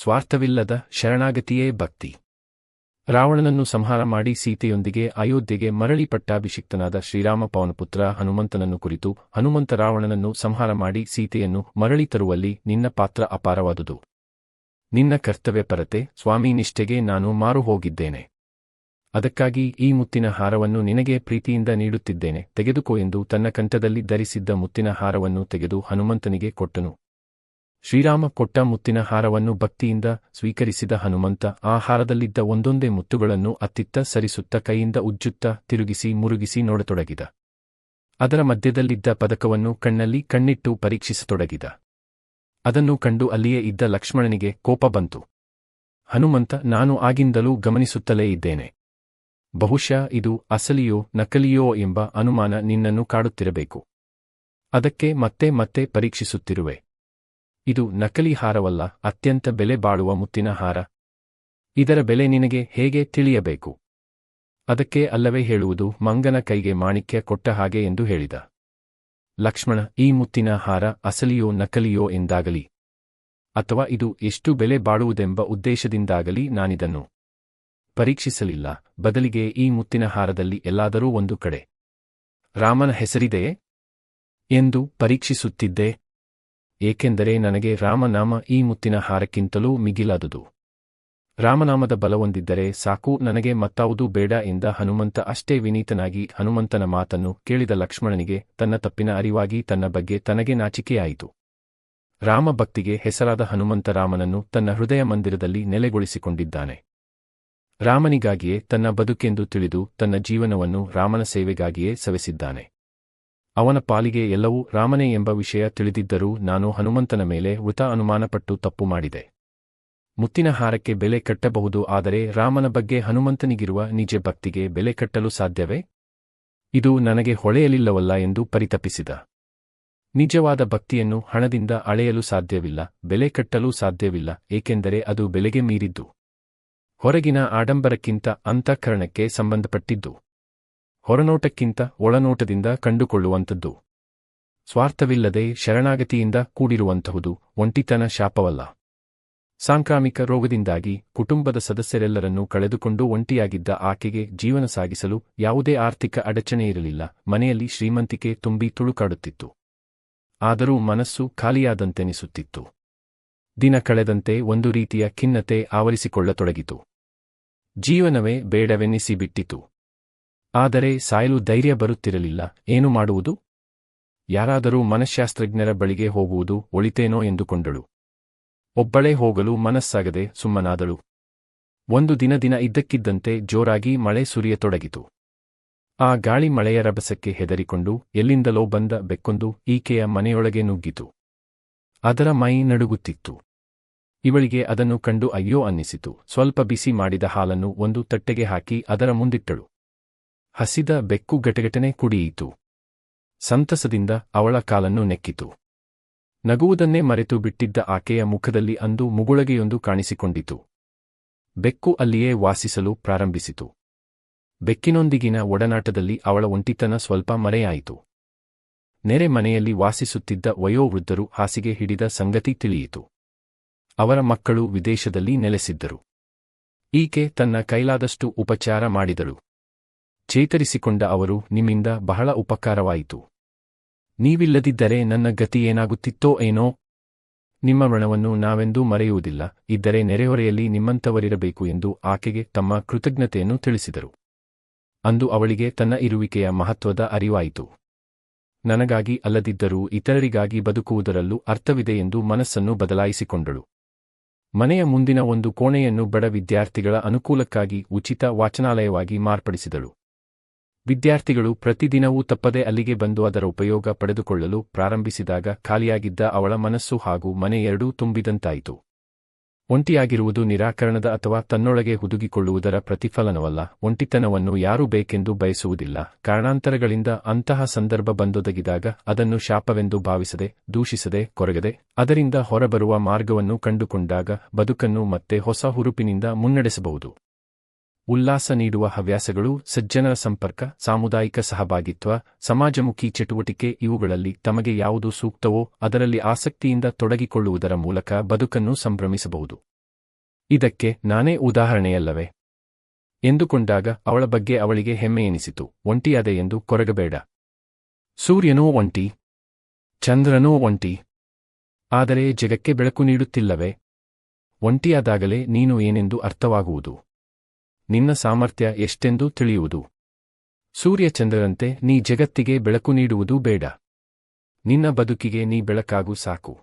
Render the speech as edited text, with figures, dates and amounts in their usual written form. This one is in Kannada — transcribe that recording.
ಸ್ವಾರ್ಥವಿಲ್ಲದ ಶರಣಾಗತಿಯೇ ಭಕ್ತಿ. ರಾವಣನನ್ನು ಸಂಹಾರ ಮಾಡಿ ಸೀತೆಯೊಂದಿಗೆ ಅಯೋಧ್ಯೆಗೆ ಮರಳಿ ಪಟ್ಟಾಭಿಷಿಕ್ತನಾದ ಶ್ರೀರಾಮ ಪವನಪುತ್ರ ಹನುಮಂತನನ್ನು ಕುರಿತು, ಹನುಮಂತ ರಾವಣನನ್ನು ಸಂಹಾರ ಮಾಡಿ ಸೀತೆಯನ್ನು ಮರಳಿ ತರುವಲ್ಲಿ ನಿನ್ನ ಪಾತ್ರ ಅಪಾರವಾದುದು. ನಿನ್ನ ಕರ್ತವ್ಯಪರತೆ, ಸ್ವಾಮಿ ನಿಷ್ಠೆಗೆ ನಾನು ಮಾರು ಹೋಗಿದ್ದೇನೆ. ಅದಕ್ಕಾಗಿ ಈ ಮುತ್ತಿನ ಹಾರವನ್ನು ನಿನಗೆ ಪ್ರೀತಿಯಿಂದ ನೀಡುತ್ತಿದ್ದೇನೆ, ತೆಗೆದುಕೋ ಎಂದು ತನ್ನ ಕಂಠದಲ್ಲಿ ಧರಿಸಿದ್ದ ಮುತ್ತಿನ ಹಾರವನ್ನು ತೆಗೆದು ಹನುಮಂತನಿಗೆ ಕೊಟ್ಟನು. ಶ್ರೀರಾಮ ಕೊಟ್ಟ ಮುತ್ತಿನ ಹಾರವನ್ನು ಭಕ್ತಿಯಿಂದ ಸ್ವೀಕರಿಸಿದ ಹನುಮಂತ ಆ ಹಾರದಲ್ಲಿದ್ದ ಒಂದೊಂದೇ ಮುತ್ತುಗಳನ್ನು ಅತ್ತಿತ್ತ ಸರಿಸುತ್ತ ಕೈಯಿಂದ ಉಜ್ಜುತ್ತಾ ತಿರುಗಿಸಿ ಮುರುಗಿಸಿ ನೋಡತೊಡಗಿದ. ಅದರ ಮಧ್ಯದಲ್ಲಿದ್ದ ಪದಕವನ್ನು ಕಣ್ಣಲ್ಲಿ ಕಣ್ಣಿಟ್ಟು ಪರೀಕ್ಷಿಸತೊಡಗಿದ. ಅದನ್ನು ಕಂಡು ಅಲ್ಲಿಯೇ ಇದ್ದ ಲಕ್ಷ್ಮಣನಿಗೆ ಕೋಪ ಬಂತು. ಹನುಮಂತ, ನಾನು ಆಗಿಂದಲೂ ಗಮನಿಸುತ್ತಲೇ ಇದ್ದೇನೆ. ಬಹುಶಃ ಇದು ಅಸಲಿಯೋ ನಕಲಿಯೋ ಎಂಬ ಅನುಮಾನ ನಿನ್ನನ್ನು ಕಾಡುತ್ತಿರಬೇಕು. ಅದಕ್ಕೆ ಮತ್ತೆ ಮತ್ತೆ ಪರೀಕ್ಷಿಸುತ್ತಿರುವೆ. ಇದು ನಕಲಿ ಹಾರವಲ್ಲ, ಅತ್ಯಂತ ಬೆಲೆ ಬಾಳುವ ಮುತ್ತಿನ ಹಾರ. ಇದರ ಬೆಲೆ ನಿನಗೆ ಹೇಗೆ ತಿಳಿಯಬೇಕು? ಅದಕ್ಕೆ ಅಲ್ಲವೇ ಹೇಳುವುದು, ಮಂಗನ ಕೈಗೆ ಮಾಣಿಕ್ಯ ಕೊಟ್ಟ ಹಾಗೆ ಎಂದು ಹೇಳಿದ. ಲಕ್ಷ್ಮಣ, ಈ ಮುತ್ತಿನ ಹಾರ ಅಸಲಿಯೋ ನಕಲಿಯೋ ಎಂದಾಗಲಿ, ಅಥವಾ ಇದು ಎಷ್ಟು ಬೆಲೆ ಬಾಳುವುದೆಂಬ ಉದ್ದೇಶದಿಂದಾಗಲಿ ನಾನಿದನ್ನು ಪರೀಕ್ಷಿಸಲಿಲ್ಲ. ಬದಲಿಗೆ ಈ ಮುತ್ತಿನ ಹಾರದಲ್ಲಿ ಎಲ್ಲಾದರೂ ಒಂದು ಕಡೆ ರಾಮನ ಹೆಸರಿದೆಯೇ ಎಂದು ಪರೀಕ್ಷಿಸುತ್ತಿದ್ದೆ. ಏಕೆಂದರೆ ನನಗೆ ರಾಮನಾಮ ಈ ಮುತ್ತಿನ ಹಾರಕ್ಕಿಂತಲೂ ಮಿಗಿಲಾದುದು. ರಾಮನಾಮದ ಬಲವೊಂದಿದ್ದರೆ ಸಾಕು, ನನಗೆ ಮತ್ತಾವುದೂ ಬೇಡ ಎಂದ ಹನುಮಂತ ಅಷ್ಟೇ ವಿನೀತನಾಗಿ. ಹನುಮಂತನ ಮಾತನ್ನು ಕೇಳಿದ ಲಕ್ಷ್ಮಣನಿಗೆ ತನ್ನ ತಪ್ಪಿನ ಅರಿವಾಗಿ ತನ್ನ ಬಗ್ಗೆ ತನಗೆ ನಾಚಿಕೆಯಾಯಿತು. ರಾಮ ಭಕ್ತಿಗೆ ಹೆಸರಾದ ಹನುಮಂತ ರಾಮನನ್ನು ತನ್ನ ಹೃದಯ ಮಂದಿರದಲ್ಲಿ ನೆಲೆಗೊಳಿಸಿಕೊಂಡಿದ್ದಾನೆ. ರಾಮನಿಗಾಗಿಯೇ ತನ್ನ ಬದುಕೆಂದು ತಿಳಿದು ತನ್ನ ಜೀವನವನ್ನು ರಾಮನ ಸೇವೆಗಾಗಿಯೇ ಸವೆಸಿದ್ದಾನೆ. ಅವನ ಪಾಲಿಗೆ ಎಲ್ಲವೂ ರಾಮನೇ ಎಂಬ ವಿಷಯ ತಿಳಿದಿದ್ದರೂ ನಾನು ಹನುಮಂತನ ಮೇಲೆ ವೃಥಾ ಅನುಮಾನಪಟ್ಟು ತಪ್ಪು ಮಾಡಿದೆ. ಮುತ್ತಿನ ಹಾರಕ್ಕೆ ಬೆಲೆ ಕಟ್ಟಬಹುದು, ಆದರೆ ರಾಮನ ಬಗ್ಗೆ ಹನುಮಂತನಿಗಿರುವ ನಿಜ ಭಕ್ತಿಗೆ ಬೆಲೆ ಕಟ್ಟಲು ಸಾಧ್ಯವೇ? ಇದು ನನಗೆ ಹೊಳೆಯಲಿಲ್ಲವಲ್ಲ ಎಂದು ಪರಿತಪಿಸಿದ. ನಿಜವಾದ ಭಕ್ತಿಯನ್ನು ಹಣದಿಂದ ಅಳೆಯಲು ಸಾಧ್ಯವಿಲ್ಲ, ಬೆಲೆ ಕಟ್ಟಲು ಸಾಧ್ಯವಿಲ್ಲ, ಏಕೆಂದರೆ ಅದು ಬೆಲೆಗೆ ಮೀರಿದ್ದು. ಹೊರಗಿನ ಆಡಂಬರಕ್ಕಿಂತ ಅಂತಃಕರಣಕ್ಕೆ ಸಂಬಂಧಪಟ್ಟಿದ್ದು. ಹೊರನೋಟಕ್ಕಿಂತ ಒಳನೋಟದಿಂದ ಕಂಡುಕೊಳ್ಳುವಂಥದ್ದು. ಸ್ವಾರ್ಥವಿಲ್ಲದೆ ಶರಣಾಗತಿಯಿಂದ ಕೂಡಿರುವಂತಹುದು. ಒಂಟಿತನ ಶಾಪವಲ್ಲ. ಸಾಂಕ್ರಾಮಿಕ ರೋಗದಿಂದಾಗಿ ಕುಟುಂಬದ ಸದಸ್ಯರೆಲ್ಲರನ್ನೂ ಕಳೆದುಕೊಂಡು ಒಂಟಿಯಾಗಿದ್ದ ಆಕೆಗೆ ಜೀವನ ಸಾಗಿಸಲು ಯಾವುದೇ ಆರ್ಥಿಕ ಅಡಚಣೆಯಿರಲಿಲ್ಲ. ಮನೆಯಲ್ಲಿ ಶ್ರೀಮಂತಿಕೆ ತುಂಬಿ ತುಳುಕಾಡುತ್ತಿತ್ತು. ಆದರೂ ಮನಸ್ಸು ಖಾಲಿಯಾದಂತೆನಿಸುತ್ತಿತ್ತು. ದಿನ ಕಳೆದಂತೆ ಒಂದು ರೀತಿಯ ಖಿನ್ನತೆ ಆವರಿಸಿಕೊಳ್ಳತೊಡಗಿತು. ಜೀವನವೇ ಬೇಡವೆನ್ನಿಸಿಬಿಟ್ಟಿತು. ಆದರೆ ಸಾಯಲು ಧೈರ್ಯ ಬರುತ್ತಿರಲಿಲ್ಲ. ಏನು ಮಾಡುವುದು? ಯಾರಾದರೂ ಮನಃಶಾಸ್ತ್ರಜ್ಞರ ಬಳಿಗೆ ಹೋಗುವುದು ಒಳಿತೇನೋ ಎಂದುಕೊಂಡಳು. ಒಬ್ಬಳೇ ಹೋಗಲು ಮನಸ್ಸಾಗದೆ ಸುಮ್ಮನಾದಳು. ಒಂದು ದಿನ ಇದ್ದಕ್ಕಿದ್ದಂತೆ ಜೋರಾಗಿ ಮಳೆ ಸುರಿಯತೊಡಗಿತು. ಆ ಗಾಳಿ ಮಳೆಯ ರಭಸಕ್ಕೆ ಹೆದರಿಕೊಂಡು ಎಲ್ಲಿಂದಲೋ ಬಂದ ಬೆಕ್ಕೊಂದು ಈಕೆಯ ಮನೆಯೊಳಗೆ ನುಗ್ಗಿತು. ಅದರ ಮೈ ನಡುಗುತ್ತಿತ್ತು. ಇವಳಿಗೆ ಅದನ್ನು ಕಂಡು ಅಯ್ಯೋ ಅನ್ನಿಸಿತು. ಸ್ವಲ್ಪ ಬಿಸಿ ಮಾಡಿದ ಹಾಲನ್ನು ಒಂದು ತಟ್ಟೆಗೆ ಹಾಕಿ ಅದರ ಮುಂದಿಟ್ಟಳು. ಹಸಿದ ಬೆಕ್ಕು ಗಟಗಟನೆ ಕುಡಿಯಿತು. ಸಂತಸದಿಂದ ಅವಳ ಕಾಲನ್ನು ನೆಕ್ಕಿತು. ನಗುವುದನ್ನೇ ಮರೆತು ಬಿಟ್ಟಿದ್ದ ಆಕೆಯ ಮುಖದಲ್ಲಿ ಅಂದು ಮುಗುಳಗೆಯೊಂದು ಕಾಣಿಸಿಕೊಂಡಿತು. ಬೆಕ್ಕು ಅಲ್ಲಿಯೇ ವಾಸಿಸಲು ಪ್ರಾರಂಭಿಸಿತು. ಬೆಕ್ಕಿನೊಂದಿಗಿನ ಒಡನಾಟದಲ್ಲಿ ಅವಳ ಒಂಟಿತನ ಸ್ವಲ್ಪ ಮರೆಯಾಯಿತು. ನೆರೆ ಮನೆಯಲ್ಲಿ ವಾಸಿಸುತ್ತಿದ್ದ ವಯೋವೃದ್ಧರು ಹಾಸಿಗೆ ಹಿಡಿದ ಸಂಗತಿ ತಿಳಿಯಿತು. ಅವರ ಮಕ್ಕಳು ವಿದೇಶದಲ್ಲಿ ನೆಲೆಸಿದ್ದರು. ಈಕೆ ತನ್ನ ಕೈಲಾದಷ್ಟು ಉಪಚಾರ ಮಾಡಿದಳು. ಚೇತರಿಸಿಕೊಂಡ ಅವರು, ನಿಮ್ಮಿಂದ ಬಹಳ ಉಪಕಾರವಾಯಿತು. ನೀವಿಲ್ಲದಿದ್ದರೆ ನನ್ನ ಗತಿ ಏನಾಗುತ್ತಿತ್ತೋ ಏನೋ. ನಿಮ್ಮ ಋಣವನ್ನು ನಾವೆಂದೂ ಮರೆಯುವುದಿಲ್ಲ. ಇದ್ದರೆ ನೆರೆಹೊರೆಯಲ್ಲಿ ನಿಮ್ಮಂಥವರಿರಬೇಕು ಎಂದು ಆಕೆಗೆ ತಮ್ಮ ಕೃತಜ್ಞತೆಯನ್ನು ತಿಳಿಸಿದರು. ಅಂದು ಅವಳಿಗೆ ತನ್ನ ಇರುವಿಕೆಯ ಮಹತ್ವದ ಅರಿವಾಯಿತು. ನನಗಾಗಿ ಅಲ್ಲದಿದ್ದರೂ ಇತರರಿಗಾಗಿ ಬದುಕುವುದರಲ್ಲೂ ಅರ್ಥವಿದೆ ಎಂದು ಮನಸ್ಸನ್ನು ಬದಲಾಯಿಸಿಕೊಂಡಳು. ಮನೆಯ ಮುಂದಿನ ಒಂದು ಕೋಣೆಯನ್ನು ಬಡ ವಿದ್ಯಾರ್ಥಿಗಳ ಅನುಕೂಲಕ್ಕಾಗಿ ಉಚಿತ ವಾಚನಾಲಯವಾಗಿ ಮಾರ್ಪಡಿಸಿದಳು. ವಿದ್ಯಾರ್ಥಿಗಳು ಪ್ರತಿದಿನವೂ ತಪ್ಪದೆ ಅಲ್ಲಿಗೆ ಬಂದು ಅದರ ಉಪಯೋಗ ಪಡೆದುಕೊಳ್ಳಲು ಪ್ರಾರಂಭಿಸಿದಾಗ ಖಾಲಿಯಾಗಿದ್ದ ಅವಳ ಮನಸ್ಸು ಹಾಗೂ ಮನೆ ಎರಡೂ ತುಂಬಿದಂತಾಯಿತು. ಒಂಟಿಯಾಗಿರುವುದು ನಿರಾಕರಣದ ಅಥವಾ ತನ್ನೊಳಗೆ ಹುದುಗಿಕೊಳ್ಳುವುದರ ಪ್ರತಿಫಲನವಲ್ಲ. ಒಂಟಿತನವನ್ನು ಯಾರೂ ಬೇಕೆಂದು ಬಯಸುವುದಿಲ್ಲ. ಕಾರಣಾಂತರಗಳಿಂದ ಅಂತಹ ಸಂದರ್ಭ ಬಂದೊದಗಿದಾಗ ಅದನ್ನು ಶಾಪವೆಂದು ಭಾವಿಸದೆ, ದೂಷಿಸದೆ, ಕೊರಗದೆ, ಅದರಿಂದ ಹೊರಬರುವ ಮಾರ್ಗವನ್ನು ಕಂಡುಕೊಂಡಾಗ ಬದುಕನ್ನು ಮತ್ತೆ ಹೊಸ ಹುರುಪಿನಿಂದ ಮುನ್ನಡೆಸಬಹುದು. ಉಲ್ಲಾಸ ನೀಡುವ ಹವ್ಯಾಸಗಳು, ಸಜ್ಜನರ ಸಂಪರ್ಕ, ಸಾಮುದಾಯಿಕ ಸಹಭಾಗಿತ್ವ, ಸಮಾಜಮುಖಿ ಚಟುವಟಿಕೆ ಇವುಗಳಲ್ಲಿ ತಮಗೆ ಯಾವುದು ಸೂಕ್ತವೋ ಅದರಲ್ಲಿ ಆಸಕ್ತಿಯಿಂದ ತೊಡಗಿಕೊಳ್ಳುವುದರ ಮೂಲಕ ಬದುಕನ್ನು ಸಂಭ್ರಮಿಸಬಹುದು. ಇದಕ್ಕೆ ನಾನೇ ಉದಾಹರಣೆಯಲ್ಲವೇ ಎಂದುಕೊಂಡಾಗ ಅವಳ ಬಗ್ಗೆ ಅವಳಿಗೆ ಹೆಮ್ಮೆಯೆನಿಸಿತು. ಒಂಟಿಯಾದೆ ಎಂದು ಕೊರಗಬೇಡ. ಸೂರ್ಯನೋ ಒಂಟಿ, ಚಂದ್ರನೋ ಒಂಟಿ, ಆದರೆ ಜಗಕ್ಕೆ ಬೆಳಕು ನೀಡುತ್ತಿಲ್ಲವೇ? ಒಂಟಿಯಾದಾಗಲೇ ನೀನು ಏನೆಂದು ಅರ್ಥವಾಗುವುದು, ನಿನ್ನ ಸಾಮರ್ಥ್ಯ ಎಷ್ಟೆಂದು ತಿಳಿಯುವುದು. ಸೂರ್ಯಚಂದ್ರರಂತೆ ನೀ ಜಗತ್ತಿಗೆ ಬೆಳಕು ನೀಡುವುದೂ ಬೇಡ, ನಿನ್ನ ಬದುಕಿಗೆ ನೀ ಬೆಳಕಾಗು ಸಾಕು.